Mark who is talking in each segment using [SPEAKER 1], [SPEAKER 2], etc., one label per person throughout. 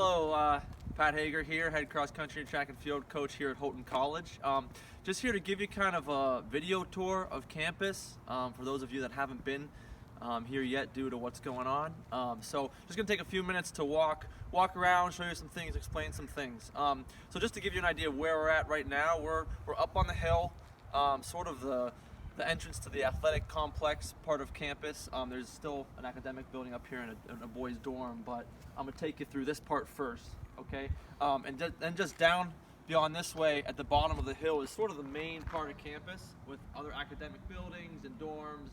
[SPEAKER 1] Hello, Pat Hager here, head cross country and track and field coach here at Houghton College. Just here to give you kind of a video tour of campus for those of you that haven't been here yet due to what's going on. So just gonna take a few minutes to walk around, show you some things, explain some things. So just to give you an idea of where we're at right now, we're up on the hill, sort of the entrance to the athletic complex part of campus. There's still an academic building up here in a boys' dorm, but I'm gonna take you through this part first, okay? And then just down beyond this way at the bottom of the hill is sort of the main part of campus with other academic buildings and dorms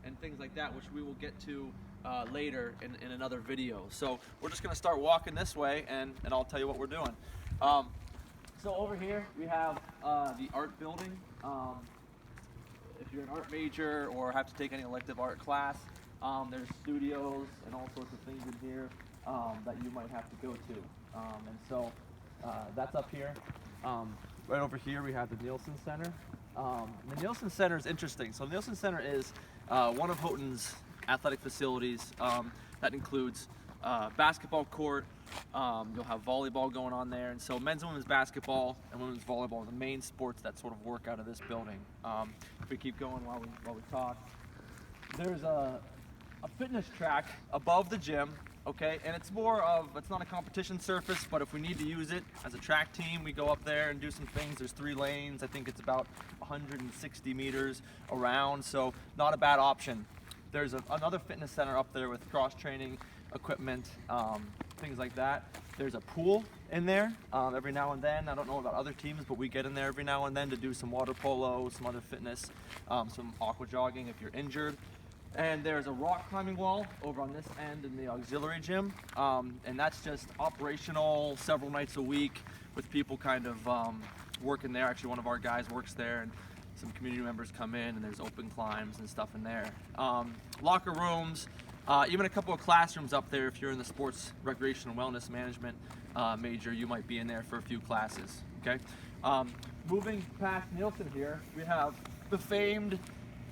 [SPEAKER 1] and things like that, which we will get to later in another video. So we're just gonna start walking this way and I'll tell you what we're doing. So over here we have the art building. If you're an art major or have to take any elective art class, there's studios and all sorts of things in here that you might have to go to. And so that's up here. Right over here we have the Nielsen Center. The Nielsen Center is interesting. So the Nielsen Center is one of Houghton's athletic facilities that includes basketball court. You'll have volleyball going on there, and so men's and women's basketball and women's volleyball are the main sports that sort of work out of this building. If we keep going while we talk, there's a fitness track above the gym, okay, and it's not a competition surface, but if we need to use it as a track team, we go up there and do some things. There's 3 lanes. I think it's about 160 meters around, so not a bad option. There's another fitness center up there with cross training equipment, things like that. There's a pool in there every now and then. I don't know about other teams, but we get in there every now and then to do some water polo, some other fitness, some aqua jogging if you're injured. And there's a rock climbing wall over on this end in the auxiliary gym, and that's just operational several nights a week with people kind of working there. Actually, one of our guys works there, and some community members come in, and there's open climbs and stuff in there. Locker rooms, even a couple of classrooms up there. If you're in the sports, recreation, and wellness management major, you might be in there for a few classes, okay? Moving past Nielsen here, we have the famed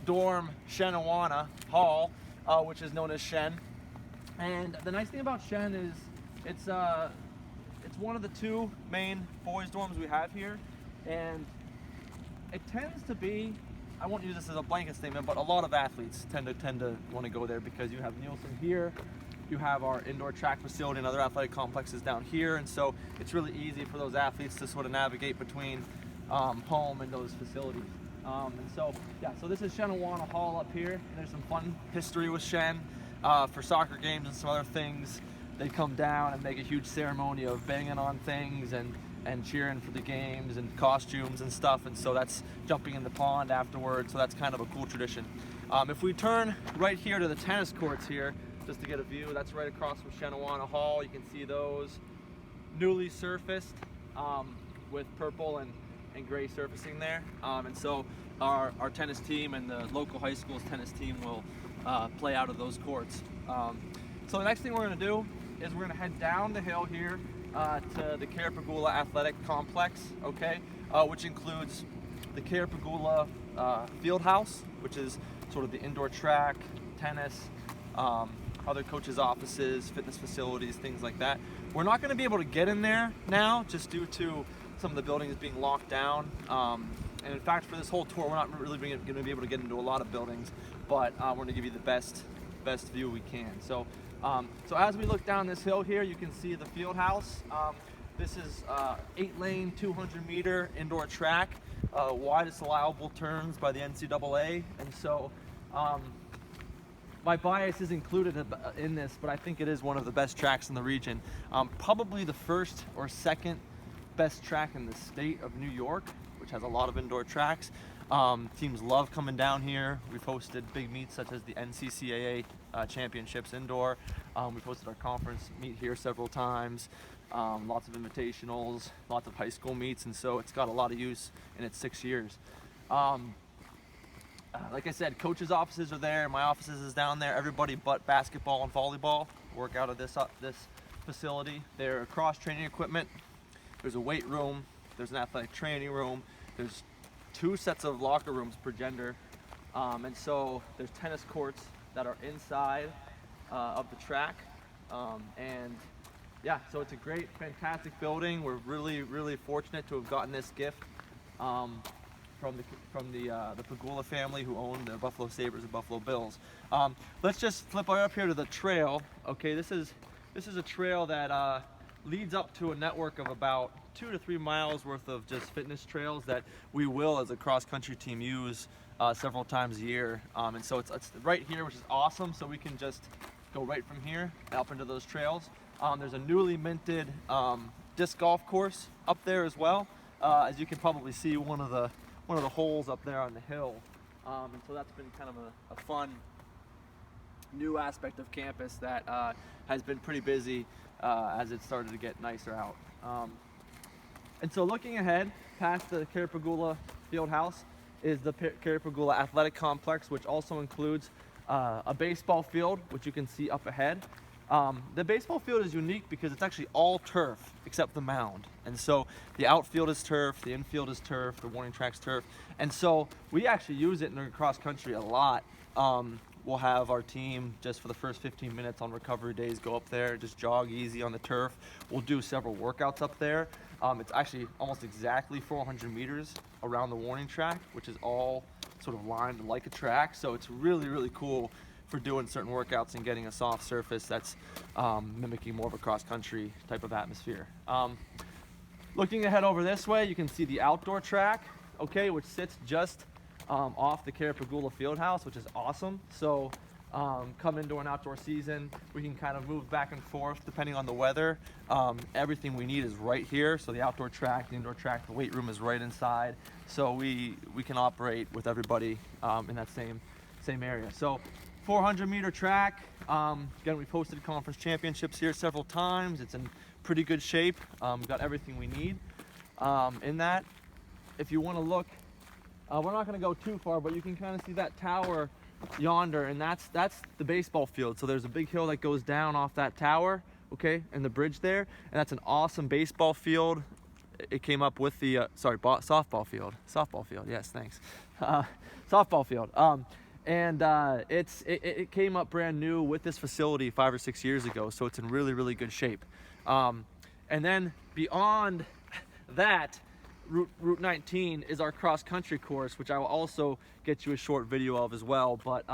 [SPEAKER 1] dorm Shenawana Hall, which is known as Shen. And the nice thing about Shen is it's one of the 2 main boys dorms we have here, and it tends to be, I won't use this as a blanket statement, but a lot of athletes tend to want to go there because you have Nielsen here, you have our indoor track facility and other athletic complexes down here, and so it's really easy for those athletes to sort of navigate between home and those facilities. And so, yeah, so this is Shenawana Hall up here. There's some fun history with Shen for soccer games and some other things. They come down and make a huge ceremony of banging on things and cheering for the games and costumes and stuff, and so that's jumping in the pond afterwards, so that's kind of a cool tradition. If we turn right here to the tennis courts here, just to get a view, that's right across from Shenawana Hall. You can see those newly surfaced with purple and gray surfacing there, and so our tennis team and the local high school's tennis team will play out of those courts. So the next thing we're going to do is we're going to head down the hill here to the Carapagula Athletic Complex, okay, which includes the Carapagula Field House, which is sort of the indoor track, tennis, other coaches' offices, fitness facilities, things like that. We're not going to be able to get in there now just due to some of the buildings being locked down. And in fact, for this whole tour, we're not really going to be able to get into a lot of buildings, but we're going to give you the best view we can. So as we look down this hill here, you can see the field house. This is 8-lane, 200-meter indoor track, widest allowable turns by the NCAA, and so my bias is included in this, but I think it is one of the best tracks in the region. Probably the first or second best track in the state of New York, which has a lot of indoor tracks. Teams love coming down here. We've hosted big meets such as the NCCAA championships indoor. We've hosted our conference meet here several times. Lots of invitationals, lots of high school meets, and so it's got a lot of use in its 6 years. Like I said, coaches' offices are there. My offices is down there. Everybody but basketball and volleyball work out of this facility. There are cross-training equipment. There's a weight room. There's an athletic training room. There's 2 sets of locker rooms per gender. And so there's tennis courts that are inside of the track. And yeah, so it's a great, fantastic building. We're really fortunate to have gotten this gift from the Pagula family, who own the Buffalo Sabres and Buffalo Bills. Let's just flip right up here to the trail. Okay, this is a trail that leads up to a network of about 2 to 3 miles worth of just fitness trails that we will, as a cross-country team, use several times a year. And so it's right here, which is awesome. So we can just go right from here up into those trails. There's a newly minted disc golf course up there as well. As you can probably see, one of the holes up there on the hill. And so that's been kind of a fun new aspect of campus that has been pretty busy as it started to get nicer out. And so looking ahead past the Carapagula Fieldhouse is the Carapagula Athletic Complex, which also includes a baseball field, which you can see up ahead. The baseball field is unique because it's actually all turf except the mound. And so the outfield is turf, the infield is turf, the warning track's turf. And so we actually use it in the cross country a lot. We'll have our team, just for the first 15 minutes on recovery days, go up there, just jog easy on the turf. We'll do several workouts up there. It's actually almost exactly 400 meters around the warning track, which is all sort of lined like a track. So it's really cool for doing certain workouts and getting a soft surface that's mimicking more of a cross-country type of atmosphere. Looking ahead over this way, you can see the outdoor track, okay, which sits just off the Carapagula Fieldhouse, which is awesome. So come into an outdoor season, we can kind of move back and forth depending on the weather. Everything we need is right here. So the outdoor track, the indoor track, the weight room is right inside. So we can operate with everybody in that same area. So 400-meter track. Again, we've hosted conference championships here several times. It's in pretty good shape. We've got everything we need in that. If you want to look, we're not going to go too far, but you can kind of see that tower yonder, and that's the baseball field. So there's a big hill that goes down off that tower, okay, and the bridge there, and that's an awesome baseball field. It came up with the softball field. Yes, thanks. Softball field. And it came up brand new with this facility 5 or 6 years ago, so it's in really good shape. And then beyond that, Route 19 is our cross-country course, which I will also get you a short video of as well. But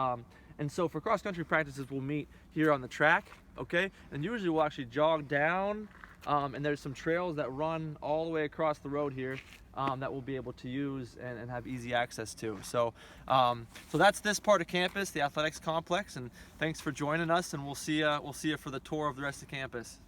[SPEAKER 1] and so for cross-country practices, we'll meet here on the track, okay? And usually we'll actually jog down, and there's some trails that run all the way across the road here that we'll be able to use and have easy access to. So that's this part of campus, the athletics complex. And thanks for joining us, and we'll see you for the tour of the rest of campus.